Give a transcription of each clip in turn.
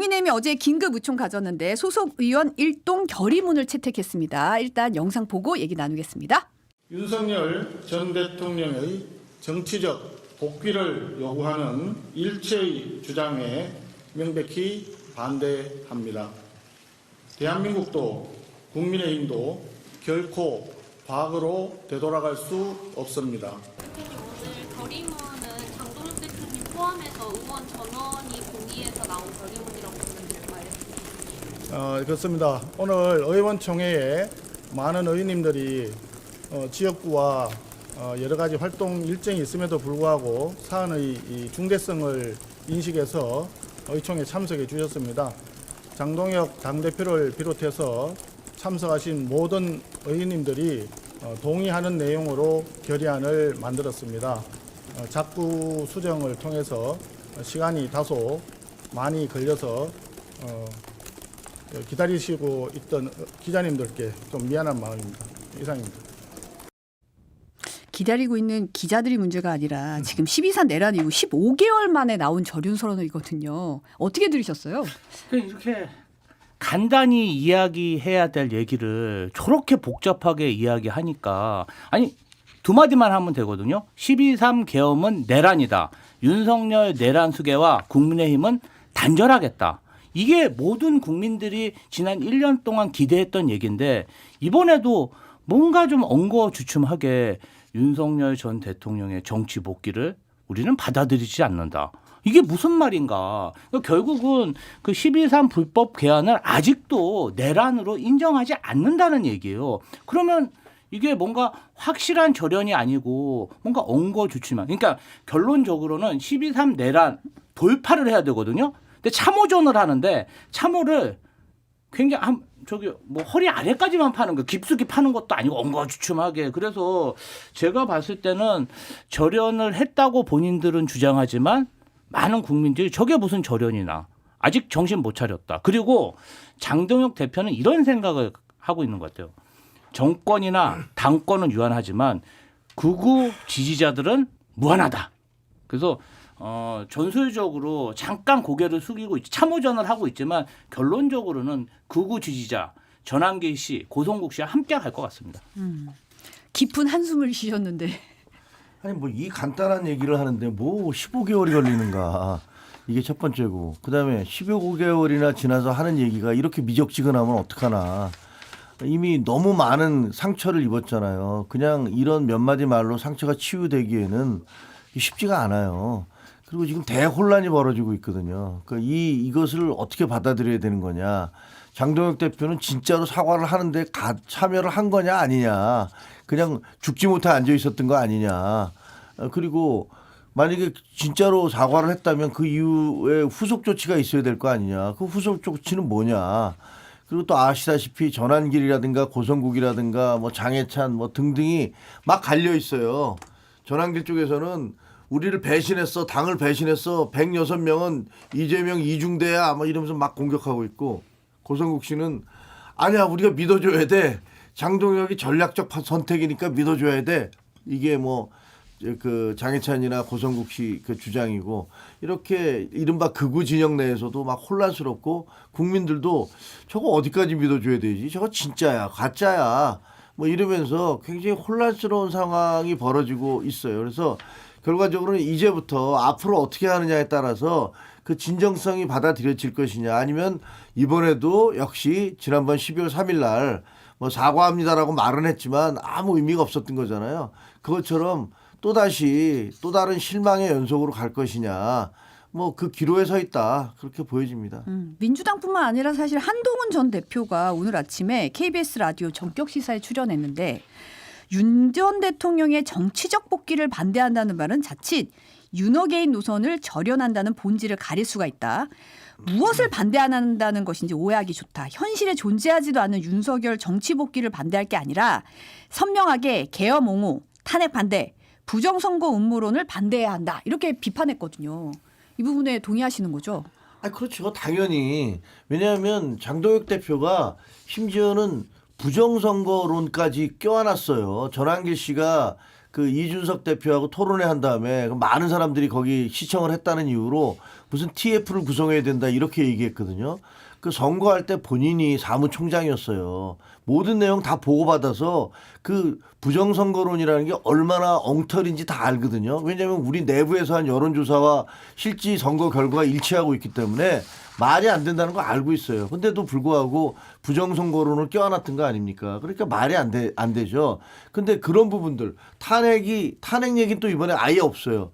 국민의힘이 어제 긴급 의총 가졌는데 소속 의원 일동 결의문을 채택했습니다. 일단 영상 보고 얘기 나누겠습니다. 윤석열 전 대통령의 정치적 복귀를 요구하는 일체의 주장에 명백히 반대합니다. 대한민국도 국민의힘도 결코 과거로 되돌아갈 수 없습니다. 오늘 결의문은 장동혁 대표님 포함해서 의원 전원이 동의해서 나온 결의문이라고 보면 될까요? 그렇습니다. 오늘 의원총회에 많은 의원님들이 지역구와 여러 가지 활동 일정이 있음에도 불구하고 사안의 이 중대성을 인식해서 의총에 참석해 주셨습니다. 장동혁 당대표를 비롯해서 참석하신 모든 의원님들이 동의하는 내용으로 결의안을 만들었습니다. 작부 수정을 통해서 시간이 다소 많이 걸려서 기다리시고 있던 기자님들께 좀 미안한 마음입니다. 이상입니다. 기다리고 있는 기자들이 문제가 아니라 지금 12사 내란 이후 15개월 만에 나온 절윤선언이거든요. 어떻게 들으셨어요? 이렇게 간단히 이야기해야 될 얘기를 저렇게 복잡하게 이야기하니까 아니 두 마디만 하면 되거든요. 12.3 계엄은 내란이다. 윤석열 내란 수괴와 국민의힘은 단절하겠다. 이게 모든 국민들이 지난 1년 동안 기대했던 얘기인데 이번에도 뭔가 좀 엉거주춤하게 윤석열 전 대통령의 정치 복귀를 우리는 받아들이지 않는다. 이게 무슨 말인가? 결국은 그 12.3 불법 개헌을 아직도 내란으로 인정하지 않는다는 얘기예요. 그러면 이게 뭔가 확실한 절연이 아니고 뭔가 엉거주춤한. 그러니까 결론적으로는 12.3 내란 돌파를 해야 되거든요. 근데 참호전을 하는데 참호를 굉장히 허리 아래까지만 파는 거, 깊숙이 파는 것도 아니고 엉거주춤하게. 그래서 제가 봤을 때는 절연을 했다고 본인들은 주장하지만 많은 국민들이 저게 무슨 절연이나 아직 정신 못 차렸다. 그리고 장동혁 대표는 이런 생각을 하고 있는 것 같아요. 정권이나 당권은 유한하지만 극우 지지자들은 무한하다. 그래서 전술적으로 잠깐 고개를 숙이고 참호전을 하고 있지만 결론적으로는 극우 지지자 전한길 씨, 고성국 씨와 함께 갈 것 같습니다. 깊은 한숨을 쉬셨는데. 아니 뭐 이 간단한 얘기를 하는데 뭐 15개월이 걸리는가. 이게 첫 번째고 그다음에 15개월이나 지나서 하는 얘기가 이렇게 미적지근하면 어떡하나. 이미 너무 많은 상처를 입었잖아요. 그냥 이런 몇 마디 말로 상처가 치유되기에는 쉽지가 않아요. 그리고 지금 대혼란이 벌어지고 있거든요. 그러니까 이것을 어떻게 받아들여야 되는 거냐. 장동혁 대표는 진짜로 사과를 하는데 참여를 한 거냐 아니냐. 그냥 죽지 못해 앉아 있었던 거 아니냐. 그리고 만약에 진짜로 사과를 했다면 그 이후에 후속 조치가 있어야 될 거 아니냐. 그 후속 조치는 뭐냐. 그리고 또 아시다시피 전한길이라든가 고성국이라든가 뭐 장해찬 뭐 등등이 막 갈려 있어요. 전한길 쪽에서는 우리를 배신했어, 당을 배신했어, 106명은 이재명 이중대야 뭐 이러면서 막 공격하고 있고 고성국 씨는 아니야 우리가 믿어줘야 돼. 장동혁이 전략적 선택이니까 믿어줘야 돼. 이게 뭐 그 장해찬이나 고성국 씨 그 주장이고 이렇게 이른바 극우 진영 내에서도 막 혼란스럽고 국민들도 저거 어디까지 믿어줘야 되지? 저거 진짜야, 가짜야. 뭐 이러면서 굉장히 혼란스러운 상황이 벌어지고 있어요. 그래서 결과적으로는 이제부터 앞으로 어떻게 하느냐에 따라서 그 진정성이 받아들여질 것이냐 아니면 이번에도 역시 지난번 12월 3일 날 뭐 사과합니다라고 말은 했지만 아무 의미가 없었던 거잖아요. 그것처럼 또다시 또 다른 실망의 연속으로 갈 것이냐 뭐 그 기로에 서 있다 그렇게 보여집니다. 민주당뿐만 아니라 사실 한동훈 전 대표가 오늘 아침에 KBS 라디오 전격 시사에 출연했는데 윤 전 대통령의 정치적 복귀를 반대한다는 말은 자칫 윤어게인 노선을 절연한다는 본질을 가릴 수가 있다. 무엇을 반대한다는 것인지 오해하기 좋다. 현실에 존재하지도 않는 윤석열 정치 복귀를 반대할 게 아니라 선명하게 계엄 옹호, 탄핵 반대, 부정선거 음모론을 반대해야 한다. 이렇게 비판했거든요. 이 부분에 동의하시는 거죠? 아 그렇죠. 당연히. 왜냐하면 장동혁 대표가 심지어는 부정선거론까지 껴안았어요. 전한길 씨가 그 이준석 대표하고 토론회 한 다음에 많은 사람들이 거기 시청을 했다는 이유로 무슨 TF를 구성해야 된다 이렇게 얘기했거든요. 그 선거할 때 본인이 사무총장이었어요. 모든 내용 다 보고받아서 그 부정선거론이라는 게 얼마나 엉터리인지 다 알거든요. 왜냐하면 우리 내부에서 한 여론조사와 실제 선거 결과가 일치하고 있기 때문에 말이 안 된다는 거 알고 있어요. 근데도 불구하고 부정선거론을 껴안았던 거 아닙니까? 그러니까 말이 안 되죠. 근데 그런 부분들 탄핵 얘기는 또 이번에 아예 없어요.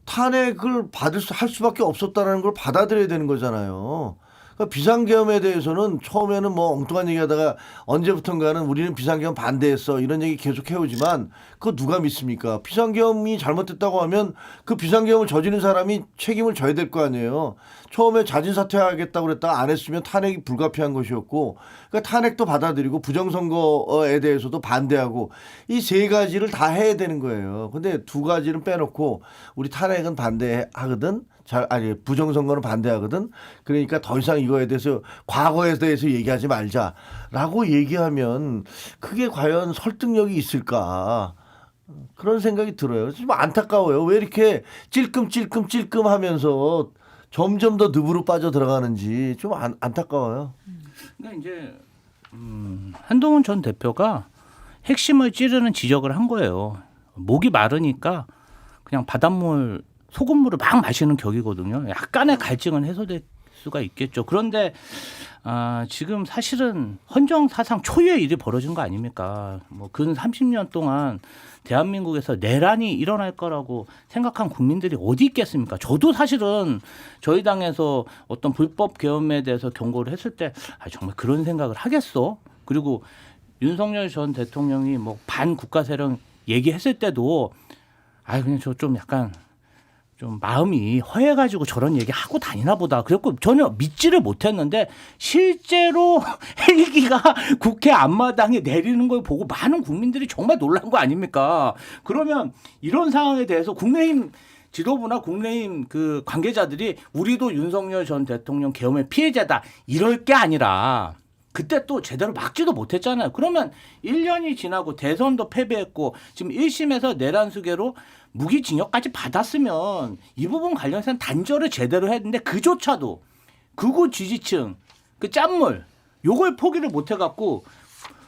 탄핵을 할 수밖에 없었다는 걸 받아들여야 되는 거잖아요. 그러니까 비상계엄에 대해서는 처음에는 뭐 엉뚱한 얘기하다가 언제부턴가는 우리는 비상계엄 반대했어 이런 얘기 계속 해오지만 그거 누가 믿습니까? 비상계엄이 잘못됐다고 하면 그 비상계엄을 저지른 사람이 책임을 져야 될 거 아니에요. 처음에 자진사퇴하겠다고 그랬다가 안 했으면 탄핵이 불가피한 것이었고 그러니까 탄핵도 받아들이고 부정선거에 대해서도 반대하고 이 세 가지를 다 해야 되는 거예요. 근데 두 가지는 빼놓고 우리 탄핵은 반대하거든. 부정선거는 반대하거든. 그러니까 더 이상 이거에 대해서 과거에 대해서 얘기하지 말자라고 얘기하면 그게 과연 설득력이 있을까? 그런 생각이 들어요. 좀 안타까워요. 왜 이렇게 찔끔찔끔 하면서 점점 더 늪으로 빠져 들어가는지 좀 안타까워요. 그러니까 이제 한동훈 전 대표가 핵심을 찌르는 지적을 한 거예요. 목이 마르니까 그냥 바닷물 소금물을 막 마시는 격이거든요. 약간의 갈증은 해소될 수가 있겠죠. 그런데 지금 사실은 헌정사상 초유의 일이 벌어진 거 아닙니까? 뭐 근 30년 동안 대한민국에서 내란이 일어날 거라고 생각한 국민들이 어디 있겠습니까? 저도 사실은 저희 당에서 어떤 불법 계엄에 대해서 경고를 했을 때 정말 그런 생각을 하겠어? 그리고 윤석열 전 대통령이 뭐 반국가 세력 얘기했을 때도 그냥 저 좀 약간 좀 마음이 허해가지고 저런 얘기 하고 다니나 보다. 그랬고 전혀 믿지를 못했는데 실제로 헬기가 국회 앞마당에 내리는 걸 보고 많은 국민들이 정말 놀란 거 아닙니까? 그러면 이런 상황에 대해서 국민의힘 지도부나 국민의힘 그 관계자들이 우리도 윤석열 전 대통령 계엄의 피해자다 이럴 게 아니라 그때 또 제대로 막지도 못했잖아요. 그러면 1년이 지나고 대선도 패배했고 지금 1심에서 내란 수계로 무기징역까지 받았으면 이 부분 관련해서는 단절을 제대로 했는데 그조차도 극우 지지층 그 짠물 요걸 포기를 못해갖고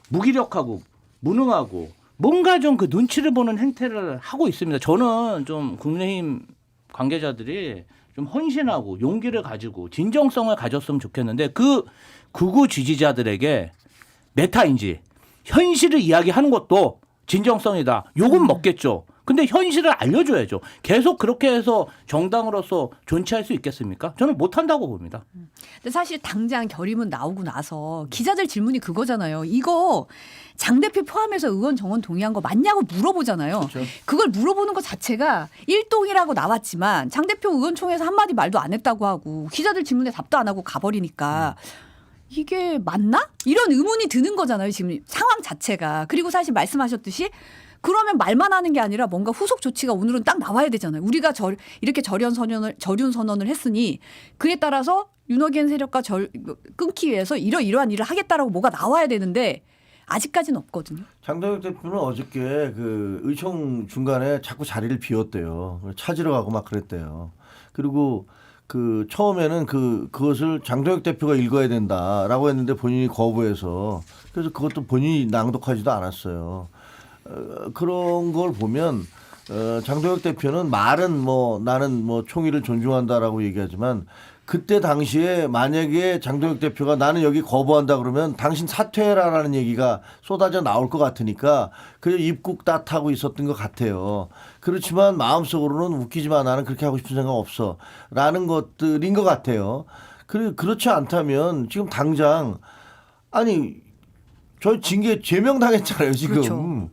무기력하고 무능하고 뭔가 좀 그 눈치를 보는 행태를 하고 있습니다. 저는 좀 국민의힘 관계자들이 좀 헌신하고 용기를 가지고 진정성을 가졌으면 좋겠는데 그 극우 지지자들에게 메타인지 현실을 이야기하는 것도 진정성이다. 욕은 먹겠죠. 근데 현실을 알려줘야죠. 계속 그렇게 해서 정당으로서 존치할 수 있겠습니까? 저는 못한다고 봅니다. 근데 사실 당장 결의문 나오고 나서 기자들 질문이 그거잖아요. 이거 장 대표 포함해서 의원 정원 동의한 거 맞냐고 물어보잖아요. 그렇죠. 그걸 물어보는 것 자체가 일동이라고 나왔지만 장 대표 의원총회에서 한마디 말도 안 했다고 하고 기자들 질문에 답도 안 하고 가버리니까 이게 맞나? 이런 의문이 드는 거잖아요. 지금 상황 자체가. 그리고 사실 말씀하셨듯이 그러면 말만 하는 게 아니라 뭔가 후속 조치가 오늘은 딱 나와야 되잖아요. 우리가 이렇게 저륜 선언을 했으니 그에 따라서 윤호겐 세력과 끊기 위해서 이러한 일을 하겠다라고 뭐가 나와야 되는데 아직까지는 없거든요. 장동혁 대표는 어저께 그 의총 중간에 자꾸 자리를 비웠대요. 찾으러 가고 막 그랬대요. 그리고 그 처음에는 그것을 장동혁 대표가 읽어야 된다라고 했는데 본인이 거부해서 그래서 그것도 본인이 낭독하지도 않았어요. 그런 걸 보면 장동혁 대표는 말은 뭐 나는 뭐 총의를 존중한다라고 얘기하지만 그때 당시에 만약에 장동혁 대표가 나는 여기 거부한다 그러면 당신 사퇴해라라는 얘기가 쏟아져 나올 것 같으니까 그래서 입국 따하고 있었던 것 같아요. 그렇지만 마음속으로는 웃기지 마 나는 그렇게 하고 싶은 생각 없어 라는 것들인 것 같아요. 그렇지 않다면 지금 당장 아니 저 징계 제명당했잖아요 지금. 그렇죠.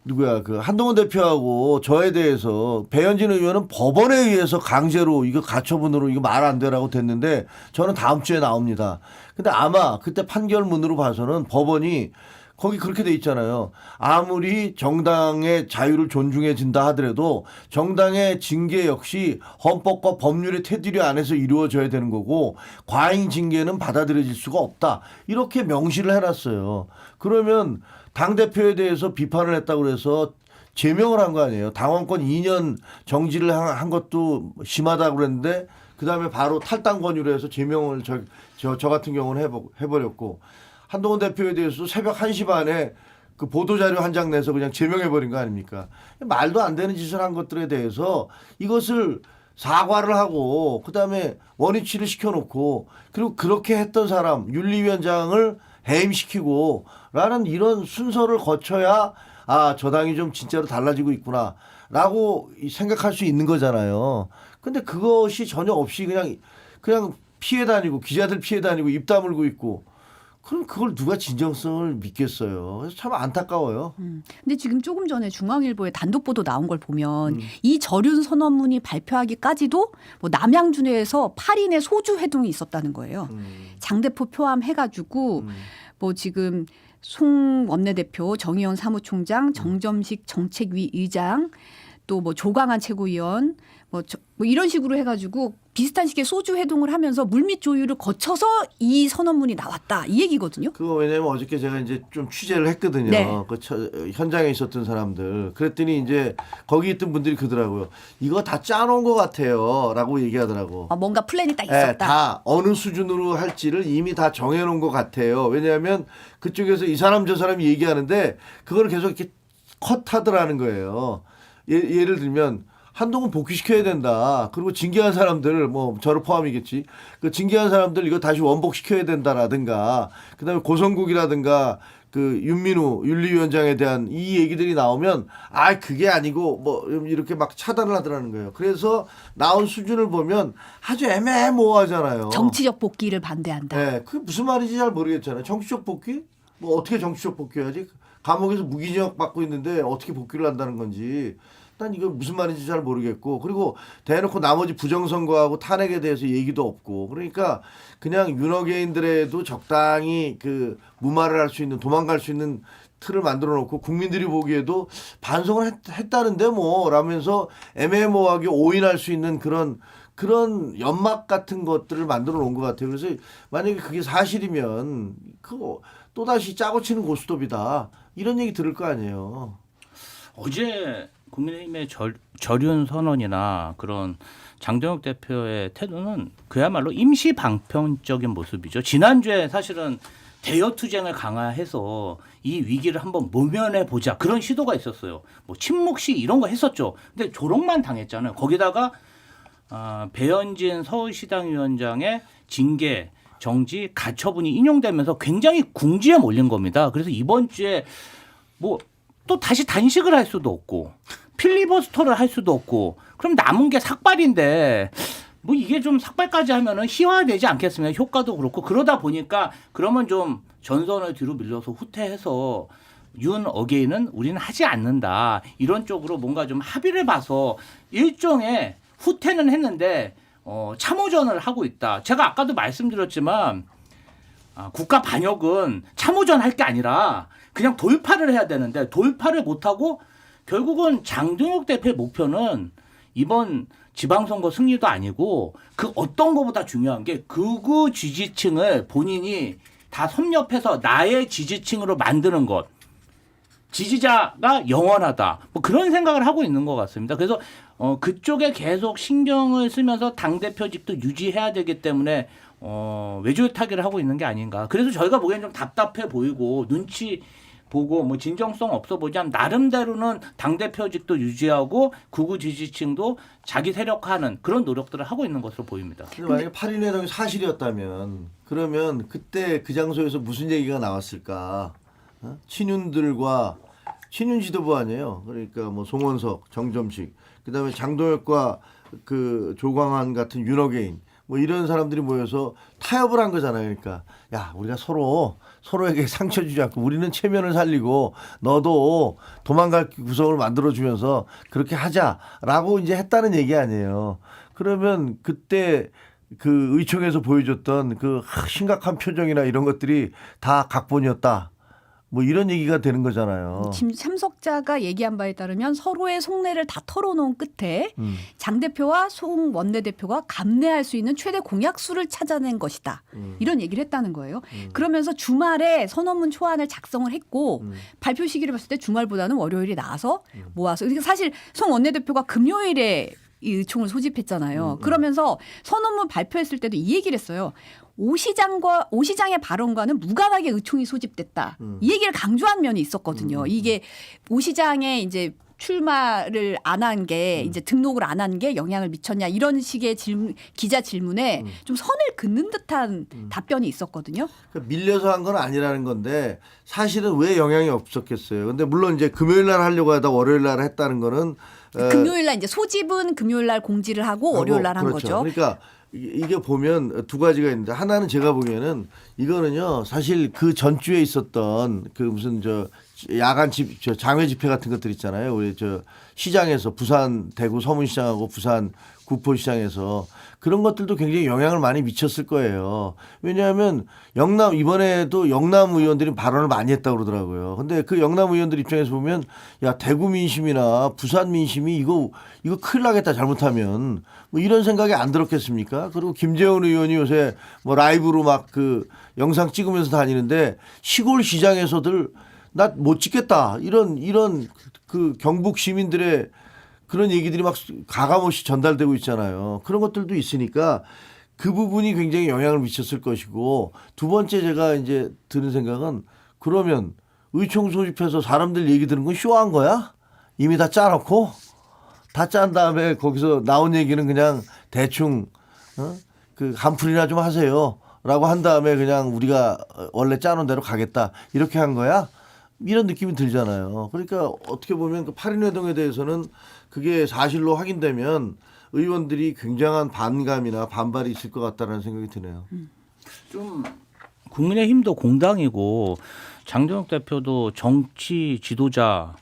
누구야 그 한동훈 대표하고 저에 대해서 배현진 의원은 법원에 의해서 강제로 이거 가처분으로 이거 말 안 되라고 됐는데 저는 다음 주에 나옵니다. 근데 아마 그때 판결문으로 봐서는 법원이 거기 그렇게 돼 있잖아요. 아무리 정당의 자유를 존중해준다 하더라도 정당의 징계 역시 헌법과 법률의 테두리 안에서 이루어져야 되는 거고 과잉 징계는 받아들여질 수가 없다. 이렇게 명시를 해놨어요. 그러면 당대표에 대해서 비판을 했다고 해서 제명을 한 거 아니에요. 당원권 2년 정지를 한 것도 심하다고 그랬는데 그다음에 바로 탈당 권유로 해서 제명을 저 같은 경우는 해버렸고 한동훈 대표에 대해서 새벽 1시 반에 그 보도자료 한 장 내서 그냥 제명해버린 거 아닙니까? 말도 안 되는 짓을 한 것들에 대해서 이것을 사과를 하고 그다음에 원위치를 시켜놓고 그리고 그렇게 했던 사람 윤리위원장을 해임시키고 라는 이런 순서를 거쳐야 아, 저 당이 좀 진짜로 달라지고 있구나 라고 생각할 수 있는 거잖아요. 근데 그것이 전혀 없이 그냥 피해 다니고 기자들 피해 다니고 입 다물고 있고 그럼 그걸 누가 진정성을 믿겠어요. 그래서 참 안타까워요. 근데 지금 조금 전에 중앙일보에 단독 보도 나온 걸 보면 이 저륜 선언문이 발표하기까지도 뭐 남양주에서 8인의 소주 회동이 있었다는 거예요. 장 대표 포함해가지고 뭐 지금 송 원내대표, 정의원 사무총장, 정점식 정책위 의장, 또 뭐 조광한 최고위원, 뭐 이런 식으로 해가지고 비슷한 식의 소주 회동을 하면서 물밑 조율을 거쳐서 이 선언문이 나왔다 이 얘기거든요. 그거 왜냐면 어저께 제가 이제 좀 취재를 했거든요. 네. 현장에 있었던 사람들. 그랬더니 이제 거기 있던 분들이 그러더라고요. 이거 다 짜놓은 것 같아요.라고 얘기하더라고. 뭔가 플랜이 딱 네, 있었다. 다 어느 수준으로 할지를 이미 다 정해놓은 것 같아요. 왜냐하면 그쪽에서 이 사람 저 사람이 얘기하는데 그걸 계속 이렇게 컷하더라는 거예요. 예를 들면 한동훈 복귀시켜야 된다. 그리고 징계한 사람들 뭐 저를 포함이겠지. 그 징계한 사람들 이거 다시 원복시켜야 된다라든가 그다음에 고성국이라든가 그 윤민우 윤리위원장에 대한 이 얘기들이 나오면 아 그게 아니고 뭐 이렇게 막 차단을 하더라는 거예요. 그래서 나온 수준을 보면 아주 애매모호하잖아요. 정치적 복귀를 반대한다. 네, 그게 무슨 말인지 잘 모르겠잖아요. 정치적 복귀? 뭐 어떻게 정치적 복귀해야지? 감옥에서 무기징역 받고 있는데 어떻게 복귀를 한다는 건지 난 이거 무슨 말인지 잘 모르겠고 그리고 대놓고 나머지 부정선거하고 탄핵에 대해서 얘기도 없고 그러니까 그냥 윤어게인들에도 적당히 그 무마를 할 수 있는 도망갈 수 있는 틀을 만들어 놓고 국민들이 보기에도 반성을 했다는데 뭐 라면서 애매모호하게 오인할 수 있는 그런 연막 같은 것들을 만들어 놓은 것 같아요. 그래서 만약에 그게 사실이면 그거 또다시 짜고 치는 고스톱이다. 이런 얘기 들을 거 아니에요. 어제 국민의힘의 저륜 선언이나 그런 장동혁 대표의 태도는 그야말로 임시 방편적인 모습이죠. 지난주에 사실은 대여 투쟁을 강화해서 이 위기를 한번 모면해 보자 그런 시도가 있었어요. 뭐 침묵 시 이런 거 했었죠. 근데 조롱만 당했잖아요. 거기다가 배현진 서울시당 위원장의 징계 정지 가처분이 인용되면서 굉장히 궁지에 몰린 겁니다. 그래서 이번 주에 뭐 또 다시 단식을 할 수도 없고 필리버스터를 할 수도 없고 그럼 남은 게 삭발인데 뭐 이게 좀 삭발까지 하면은 희화되지 않겠습니까? 효과도 그렇고 그러다 보니까 그러면 좀 전선을 뒤로 밀려서 후퇴해서 윤 어게인은 우리는 하지 않는다 이런 쪽으로 뭔가 좀 합의를 봐서 일종의 후퇴는 했는데 참호전을 하고 있다. 제가 아까도 말씀드렸지만 국가 반역은 참호전 할 게 아니라 그냥 돌파를 해야 되는데 돌파를 못하고 결국은 장동혁 대표의 목표는 이번 지방선거 승리도 아니고 그 어떤 것보다 중요한 게 극우 지지층을 본인이 다 섭렵해서 나의 지지층으로 만드는 것. 지지자가 영원하다. 뭐 그런 생각을 하고 있는 것 같습니다. 그래서 그쪽에 계속 신경을 쓰면서 당대표직도 유지해야 되기 때문에 외줄 타기를 하고 있는 게 아닌가. 그래서 저희가 보기엔 좀 답답해 보이고 눈치 보고 뭐 진정성 없어 보자면 나름대로는 당대표직도 유지하고 극우 지지층도 자기 세력화하는 그런 노력들을 하고 있는 것으로 보입니다. 근데 만약에 8인 회동이 사실이었다면 그러면 그때 그 장소에서 무슨 얘기가 나왔을까? 친윤들과 친윤 지도부 아니에요. 그러니까 뭐 송원석, 정점식, 그다음에 장동혁과 그 조광한 같은 윤어게인 뭐 이런 사람들이 모여서 타협을 한 거잖아요. 그러니까 야 우리가 서로에게 상처 주지 않고 우리는 체면을 살리고 너도 도망갈 구석을 만들어주면서 그렇게 하자라고 이제 했다는 얘기 아니에요. 그러면 그때 그 의총에서 보여줬던 그 심각한 표정이나 이런 것들이 다 각본이었다. 뭐 이런 얘기가 되는 거잖아요. 지금 참석자가 얘기한 바에 따르면 서로의 속내를 다 털어놓은 끝에 장 대표와 송 원내대표가 감내할 수 있는 최대 공약수를 찾아낸 것이다. 이런 얘기를 했다는 거예요. 그러면서 주말에 선언문 초안을 작성을 했고 발표 시기를 봤을 때 주말보다는 월요일이 나와서 모아서 그러니까 사실 송 원내대표가 금요일에 이 의총을 소집했잖아요. 그러면서 선언문 발표했을 때도 이 얘기를 했어요. 오 시장의 발언과는 무관하게 의총이 소집됐다. 이 얘기를 강조한 면이 있었거든요. 이게 오 시장에 이제 출마를 안 한 게 이제 등록을 안 한 게 영향을 미쳤냐 이런 식의 기자 질문에 좀 선을 긋는 듯한 답변이 있었거든요. 그러니까 밀려서 한 건 아니라는 건데 사실은 왜 영향이 없었겠어요. 근데 물론 이제 금요일 날 하려고 하다 월요일 날 했다는 거는 금요일 날 이제 소집은 금요일 날 공지를 하고 월요일 날 한 그렇죠. 거죠. 그러니까 이게 보면 두 가지가 있는데 하나는 제가 보기에는 이거는요 사실 그 전주에 있었던 그 무슨 저 야간 저 장외 집회 같은 것들 있잖아요. 우리 저 시장에서 부산 대구 서문시장하고 부산 구포시장에서 그런 것들도 굉장히 영향을 많이 미쳤을 거예요. 왜냐하면 이번에도 영남 의원들이 발언을 많이 했다고 그러더라고요. 근데 그 영남 의원들 입장에서 보면 야 대구 민심이나 부산 민심이 이거 큰일 나겠다 잘못하면 뭐 이런 생각이 안 들었겠습니까? 그리고 김재원 의원이 요새 뭐 라이브로 막 그 영상 찍으면서 다니는데 시골 시장에서들 나 못 찍겠다 이런 그 경북 시민들의 그런 얘기들이 막 가감없이 전달되고 있잖아요. 그런 것들도 있으니까 그 부분이 굉장히 영향을 미쳤을 것이고 두 번째 제가 이제 드는 생각은 그러면 의총 소집해서 사람들 얘기 들은 건 쇼한 거야? 이미 다 짜놓고 다 짠 다음에 거기서 나온 얘기는 그냥 대충 그 한풀이나 좀 하세요라고 한 다음에 그냥 우리가 원래 짜놓은 대로 가겠다 이렇게 한 거야? 이런 느낌이 들잖아요. 그러니까 어떻게 보면 그 8인 회동에 대해서는 그게 사실로 확인되면 의원들이 굉장한 반감이나 반발이 있을 것 같다는 생각이 드네요. 좀 국민의힘도 공당이고 장동혁 대표도 정치 지도자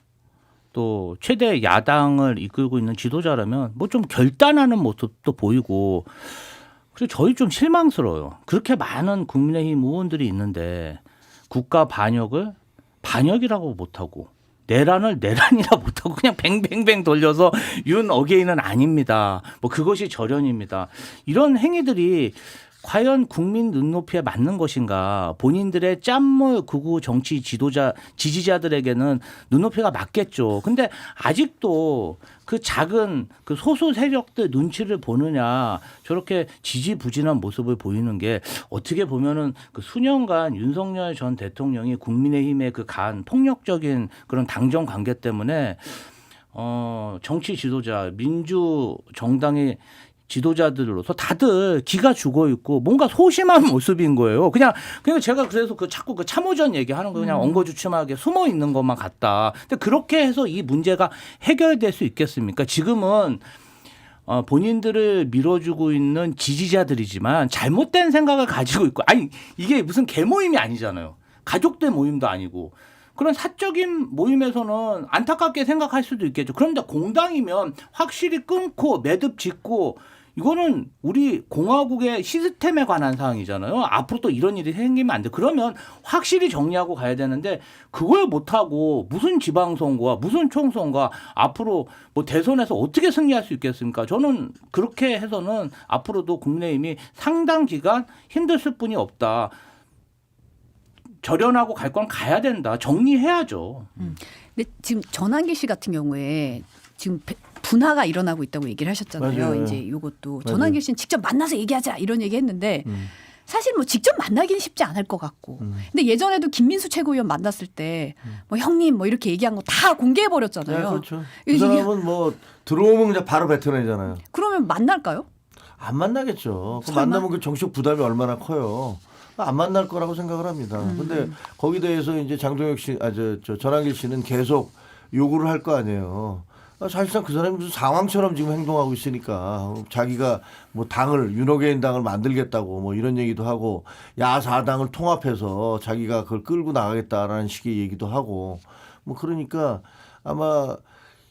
또 최대 야당을 이끌고 있는 지도자라면 뭐 좀 결단하는 모습도 보이고 그리고 저희 좀 실망스러워요. 그렇게 많은 국민의힘 의원들이 있는데 국가 반역을 반역이라고 못하고 내란을 내란이라 못하고 그냥 뱅뱅뱅 돌려서 윤 어게인은 아닙니다. 뭐 그것이 절연입니다. 이런 행위들이 과연 국민 눈높이에 맞는 것인가? 본인들의 짠물 극우 정치 지지자들에게는 눈높이가 맞겠죠. 근데 아직도 그 작은 그 소수 세력들 눈치를 보느냐 저렇게 지지부진한 모습을 보이는 게 어떻게 보면은 그 수년간 윤석열 전 대통령이 국민의힘의 그 폭력적인 그런 당정 관계 때문에 정치 지도자 민주 정당의 지도자들로서 다들 기가 죽어 있고 뭔가 소심한 모습인 거예요. 그냥 제가 그래서 자꾸 그 참호전 얘기하는 거 그냥 엉거주춤하게 숨어 있는 것만 같다. 근데 그렇게 해서 이 문제가 해결될 수 있겠습니까? 지금은 본인들을 밀어주고 있는 지지자들이지만 잘못된 생각을 가지고 있고 아니 이게 무슨 개모임이 아니잖아요. 가족들 모임도 아니고. 그런 사적인 모임에서는 안타깝게 생각할 수도 있겠죠. 그런데 공당이면 확실히 끊고 매듭 짓고 이거는 우리 공화국의 시스템에 관한 사항이잖아요. 앞으로 또 이런 일이 생기면 안 돼. 그러면 확실히 정리하고 가야 되는데 그걸 못하고 무슨 지방선거와 무슨 총선과 앞으로 뭐 대선에서 어떻게 승리할 수 있겠습니까? 저는 그렇게 해서는 앞으로도 국민의힘이 상당 기간 힘들을 뿐이 없다. 절연하고 갈 건 가야 된다. 정리해야죠. 근데 지금 전환기 씨 같은 경우에 지금 분화가 일어나고 있다고 얘기를 하셨잖아요. 맞아요. 이제 이것도 전환기 씨는 직접 만나서 얘기하자 이런 얘기했는데 사실 뭐 직접 만나기는 쉽지 않을 것 같고. 근데 예전에도 김민수 최고위원 만났을 때 뭐 형님 뭐 이렇게 얘기한 거 다 공개해 버렸잖아요. 네, 그렇죠. 그 사람은 뭐 들어오면 그냥 바로 뱉어내잖아요. 그러면 만날까요? 안 만나겠죠. 그 설마? 만나면 그 정치적 부담이 얼마나 커요. 안 만날 거라고 생각을 합니다. 근데 거기에 대해서 이제 장동혁 씨, 전환길 씨는 계속 요구를 할 거 아니에요. 사실상 그 사람이 무슨 상황처럼 지금 행동하고 있으니까 자기가 뭐 당을 윤호개인 당을 만들겠다고 뭐 이런 얘기도 하고 야사당을 통합해서 자기가 그걸 끌고 나가겠다라는 식의 얘기도 하고 뭐 그러니까 아마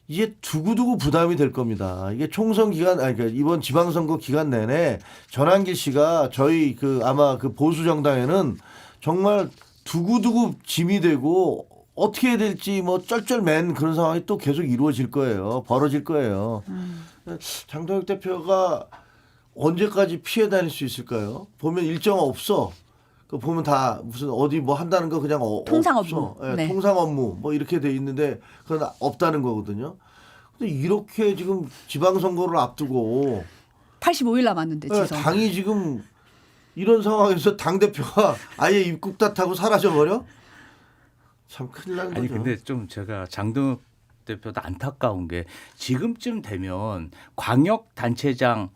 이게 두고두고 부담이 될 겁니다. 이게 총선 기간, 그러니까 이번 지방선거 기간 내내 전환길 씨가 저희 아마 그 보수 정당에는 정말 두고두고 짐이 되고 어떻게 해야 될지 뭐 쩔쩔맨 그런 상황이 또 계속 이루어질 거예요. 벌어질 거예요. 장동혁 대표가 언제까지 피해 다닐 수 있을까요? 보면 일정 없어. 그 보면 다 무슨 어디 뭐 한다는 거 그냥 통상 없어. 업무. 예, 네. 통상 업무 뭐 이렇게 돼 있는데 그건 없다는 거거든요. 근데 이렇게 지금 지방선거를 앞두고 85일 남았는데 예, 지금. 당이 지금 이런 상황에서 당 대표가 아예 입국 탓하고 사라져 버려? 참 큰일 나는 아니 거죠. 근데 좀 제가 장동혁 대표도 안타까운 게 지금쯤 되면 광역 단체장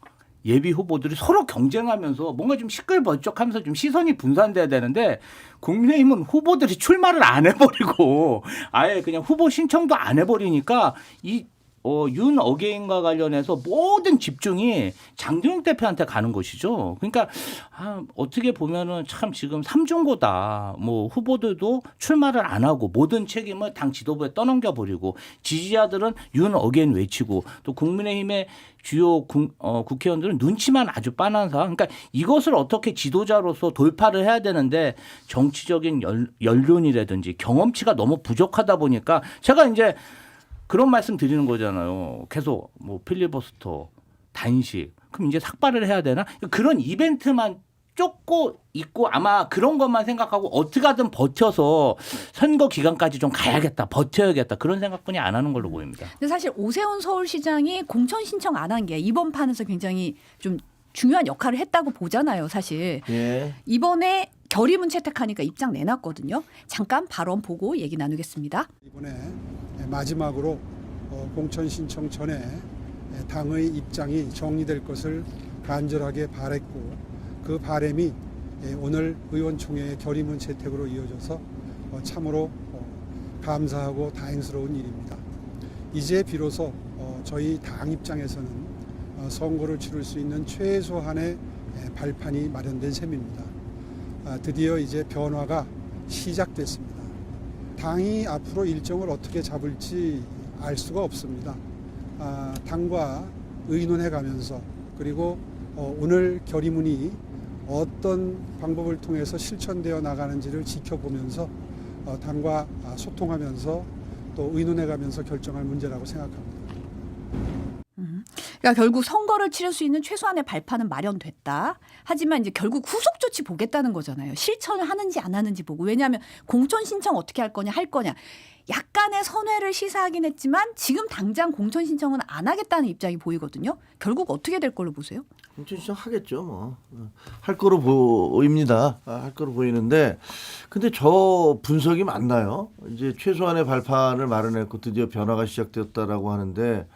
예비 후보들이 서로 경쟁하면서 뭔가 좀 시끌번쩍하면서 좀 시선이 분산돼야 되는데 국민의힘은 후보들이 출마를 안 해버리고 아예 그냥 후보 신청도 안 해버리니까 이 윤 어게인과 관련해서 모든 집중이 장동혁 대표한테 가는 것이죠. 그러니까 어떻게 보면은 참 지금 삼중고다. 뭐 후보들도 출마를 안 하고 모든 책임을 당 지도부에 떠넘겨 버리고 지지자들은 윤 어게인 외치고 또 국민의힘의 주요 국회의원들은 눈치만 아주 빤한 상황. 그러니까 이것을 어떻게 지도자로서 돌파를 해야 되는데 정치적인 연륜이라든지 경험치가 너무 부족하다 보니까 제가 이제 그런 말씀 드리는 거잖아요. 계속 뭐 필리버스터, 단식. 그럼 이제 삭발을 해야 되나? 그런 이벤트만 쫓고 있고 아마 그런 것만 생각하고 어떻게 하든 버텨서 선거 기간까지 좀 가야겠다. 버텨야겠다. 그런 생각뿐이 안 하는 걸로 보입니다. 근데 사실 오세훈 서울시장이 공천 신청 안 한 게 이번 판에서 굉장히 좀 중요한 역할을 했다고 보잖아요. 사실. 예. 이번에 결의문 채택하니까 입장 내놨거든요. 잠깐 발언 보고 얘기 나누겠습니다. 이번에 마지막으로 공천 신청 전에 당의 입장이 정리될 것을 간절하게 바랬고 그 바람이 오늘 의원총회의 결의문 채택으로 이어져서 참으로 감사하고 다행스러운 일입니다. 이제 비로소 저희 당 입장에서는 선거를 치를 수 있는 최소한의 발판이 마련된 셈입니다. 드디어 이제 변화가 시작됐습니다. 당이 앞으로 일정을 어떻게 잡을지 알 수가 없습니다. 당과 의논해 가면서 그리고 오늘 결의문이 어떤 방법을 통해서 실천되어 나가는지를 지켜보면서 당과 소통하면서 또 의논해 가면서 결정할 문제라고 생각합니다. 그러니까 결국 선거를 치를 수 있는 최소한의 발판은 마련됐다. 하지만 이제 결국 후속 조치 보겠다는 거잖아요. 실천을 하는지 안 하는지 보고. 왜냐하면 공천 신청 어떻게 할 거냐 할 거냐. 약간의 선회를 시사하긴 했지만 지금 당장 공천 신청은 안 하겠다는 입장이 보이거든요. 결국 어떻게 될 걸로 보세요? 공천 신청 하겠죠, 뭐. 할 거로 보입니다. 할 거로 보이는데, 근데 저 분석이 맞나요? 이제 최소한의 발판을 마련했고 드디어 변화가 시작되었다라고 하는데,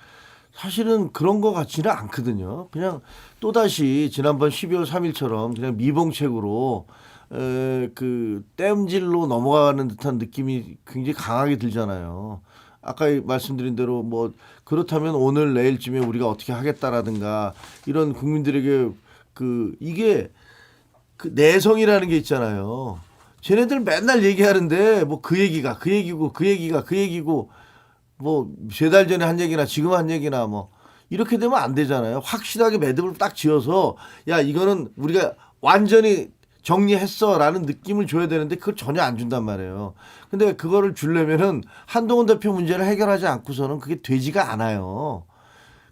사실은 그런 것 같지는 않거든요. 그냥 또다시 지난번 12월 3일처럼 그냥 미봉책으로 그 땜질로 넘어가는 듯한 느낌이 굉장히 강하게 들잖아요. 아까 말씀드린 대로 뭐 그렇다면 오늘 내일쯤에 우리가 어떻게 하겠다라든가 이런 국민들에게 이게 그 내성이라는 게 있잖아요. 쟤네들 맨날 얘기하는데 뭐 그 얘기가 그 얘기고 그 얘기가 그 얘기고 뭐 세 달 전에 한 얘기나 지금 한 얘기나 뭐 이렇게 되면 안 되잖아요. 확실하게 매듭을 딱 지어서 야 이거는 우리가 완전히 정리했어라는 느낌을 줘야 되는데 그걸 전혀 안 준단 말이에요. 근데 그거를 주려면은 한동훈 대표 문제를 해결하지 않고서는 그게 되지가 않아요.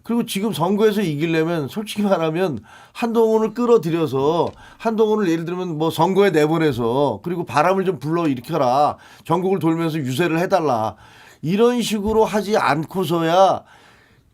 그리고 지금 선거에서 이기려면 솔직히 말하면 한동훈을 끌어들여서 한동훈을 예를 들면 뭐 선거에 내보내서 그리고 바람을 좀 불러일으켜라. 전국을 돌면서 유세를 해달라. 이런 식으로 하지 않고서야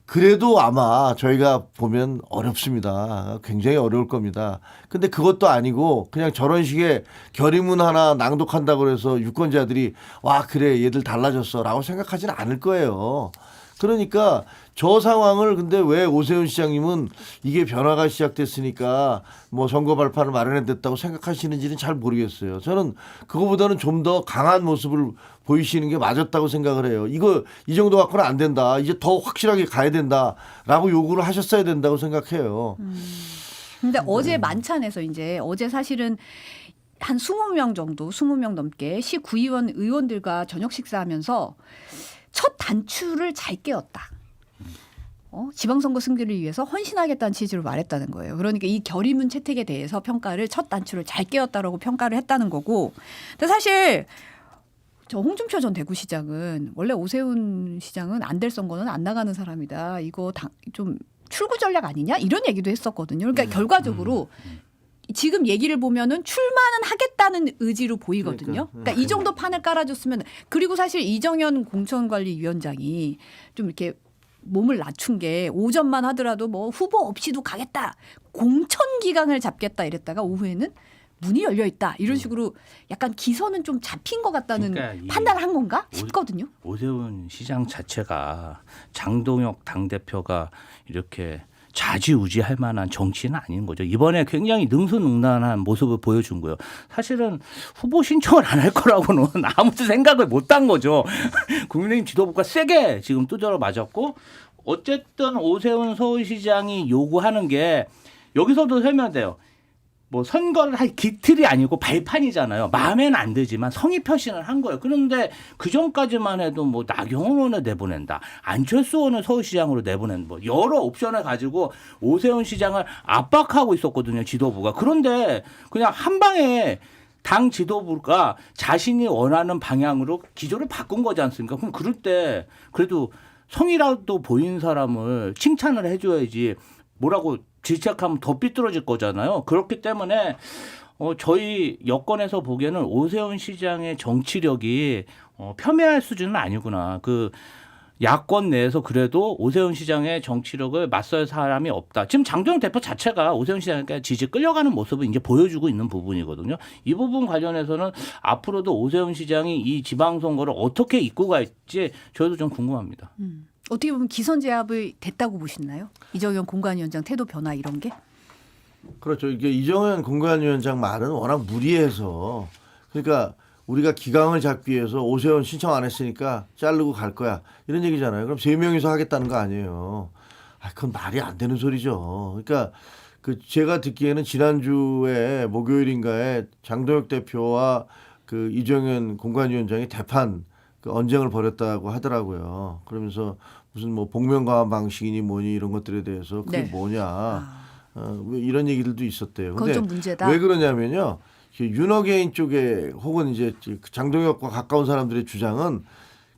그래도 아마 저희가 보면 어렵습니다. 굉장히 어려울 겁니다. 근데 그것도 아니고 그냥 저런 식의 결의문 하나 낭독한다고 해서 유권자들이 와 그래 얘들 달라졌어 라고 생각하지는 않을 거예요. 그러니까 저 상황을 근데 왜 오세훈 시장님은 이게 변화가 시작됐으니까 뭐 선거 발판을 마련했다고 생각하시는지는 잘 모르겠어요. 저는 그거보다는 좀 더 강한 모습을 보이시는 게 맞았다고 생각을 해요. 이 정도 갖고는 안 된다. 이제 더 확실하게 가야 된다라고 요구를 하셨어야 된다고 생각해요. 근데 어제 만찬에서 이제 어제 사실은 한 20명 정도, 20명 넘게 시 구의원 의원들과 저녁 식사하면서 첫 단추를 잘 깨웠다. 지방선거 승리를 위해서 헌신하겠다는 취지로 말했다는 거예요. 그러니까 이 결의문 채택에 대해서 평가를 첫 단추를 잘 깨웠다라고 평가를 했다는 거고. 근데 사실 저 홍준표 전 대구시장은 원래 오세훈 시장은 안 될 선거는 안 나가는 사람이다. 이거 좀 출구 전략 아니냐? 이런 얘기도 했었거든요. 그러니까 결과적으로 지금 얘기를 보면은 출마는 하겠다는 의지로 보이거든요. 그러니까 이 정도 판을 깔아줬으면. 그리고 사실 이정현 공천관리위원장이 좀 이렇게 몸을 낮춘 게 오전만 하더라도 뭐 후보 없이도 가겠다. 공천 기강을 잡겠다 이랬다가 오후에는 문이 열려 있다. 이런 식으로 약간 기선은 좀 잡힌 것 같다는 그러니까 판단을 한 건가 싶거든요. 오세훈 시장 자체가 장동혁 당대표가 이렇게 좌지우지할 만한 정치는 아닌 거죠. 이번에 굉장히 능수능란한 모습을 보여준 거예요. 사실은 후보 신청을 안 할 거라고는 아무도 생각을 못 한 거죠. 국민의힘 지도부가 세게 지금 두드려 맞았고, 어쨌든 오세훈 서울시장이 요구하는 게 여기서도 설명돼요. 뭐 선거를 할 기틀이 아니고 발판이잖아요. 마음에는 안 들지만 성의 표시는 한 거예요. 그런데 그 전까지만 해도 뭐 나경원 의원을 내보낸다, 안철수 의원을 서울시장으로 내보낸다, 뭐 여러 옵션을 가지고 오세훈 시장을 압박하고 있었거든요, 지도부가. 그런데 그냥 한 방에 당 지도부가 자신이 원하는 방향으로 기조를 바꾼 거지 않습니까? 그럼 그럴 때 그래도 성의라도 보인 사람을 칭찬을 해줘야지 뭐라고 질책하면 더 삐뚤어질 거잖아요. 그렇기 때문에 저희 여권에서 보기에는 오세훈 시장의 정치력이 폄훼할 수준은 아니구나. 그 야권 내에서 그래도 오세훈 시장의 정치력을 맞설 사람이 없다. 지금 장동영 대표 자체가 오세훈 시장에게 지지 끌려가는 모습을 이제 보여주고 있는 부분이거든요. 이 부분 관련해서는 앞으로도 오세훈 시장이 이 지방선거를 어떻게 이끌고 갈지 저희도 좀 궁금합니다. 어떻게 보면 기선제압이 됐다고 보시나요? 이정현 공관위원장 태도 변화 이런 게? 그렇죠. 이게 이정현 공관위원장 말은 워낙 무리해서, 그러니까 우리가 기강을 잡기 위해서 오세훈 신청 안 했으니까 자르고 갈 거야, 이런 얘기잖아요. 그럼 3명이서 하겠다는 거 아니에요. 그건 말이 안 되는 소리죠. 그러니까 그 제가 듣기에는 지난주에 목요일인가에 장동혁 대표와 그 이정현 공관위원장이 대판 그 언쟁을 벌였다고 하더라고요. 그러면서 무슨 뭐 복면가왕 방식이니 뭐니 이런 것들에 대해서 그게 네. 뭐냐, 왜 이런 얘기들도 있었대요. 그건 좀 문제다. 왜 그러냐면요, 윤호개인 쪽에 혹은 이제 장동혁과 가까운 사람들의 주장은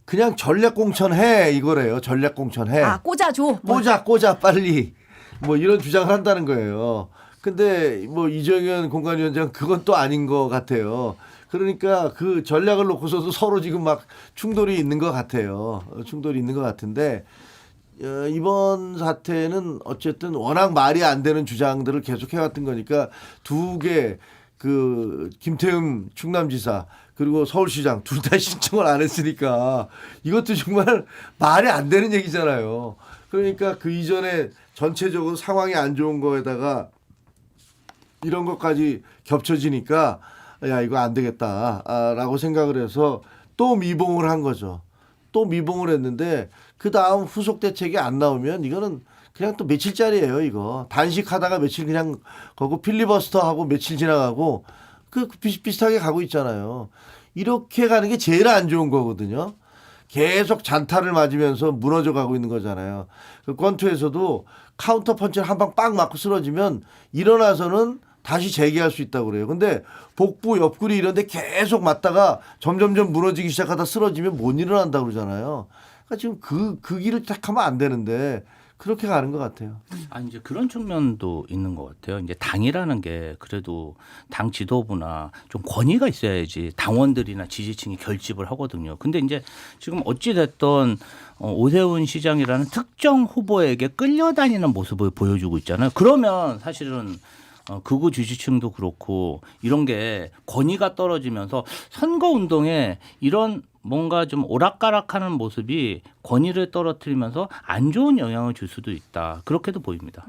그냥 전략 공천해 이거래요. 전략 공천해. 꽂아줘. 꽂아 빨리. 뭐 이런 주장을 한다는 거예요. 근데 뭐 이정현 공관위원장 그건 또 아닌 것 같아요. 그러니까 그 전략을 놓고서도 서로 지금 막 충돌이 있는 것 같아요. 충돌이 있는 것 같은데, 이번 사태는 어쨌든 워낙 말이 안 되는 주장들을 계속 해왔던 거니까 두 개, 그 김태흠 충남지사 그리고 서울시장 둘 다 신청을 안 했으니까 이것도 정말 말이 안 되는 얘기잖아요. 그러니까 그 이전에 전체적으로 상황이 안 좋은 거에다가 이런 것까지 겹쳐지니까 야 이거 안 되겠다라고 생각을 해서 또 미봉을 한 거죠. 또 미봉을 했는데 그 다음 후속 대책이 안 나오면 이거는 그냥 또 며칠짜리예요. 이거 단식하다가 며칠 그냥 거고 필리버스터하고 며칠 지나가고 그 비슷비슷하게 가고 있잖아요. 이렇게 가는 게 제일 안 좋은 거거든요. 계속 잔타를 맞으면서 무너져 가고 있는 거잖아요. 그 권투에서도 카운터 펀치를 한 방 빵 맞고 쓰러지면 일어나서는 다시 재기할 수 있다고 그래요. 근데 복부, 옆구리 이런 데 계속 맞다가 점점점 무너지기 시작하다 쓰러지면 못 일어난다고 그러잖아요. 그러니까 지금 그 길을 택하면 안 되는데 그렇게 가는 것 같아요. 이제 그런 측면도 있는 것 같아요. 이제 당이라는 게 그래도 당 지도부나 좀 권위가 있어야지 당원들이나 지지층이 결집을 하거든요. 근데 이제 지금 어찌됐든 오세훈 시장이라는 특정 후보에게 끌려다니는 모습을 보여주고 있잖아요. 그러면 사실은 극우 지지층도 그렇고 이런 게 권위가 떨어지면서 선거운동에 이런 뭔가 좀 오락가락하는 모습이 권위를 떨어뜨리면서 안 좋은 영향을 줄 수도 있다. 그렇게도 보입니다.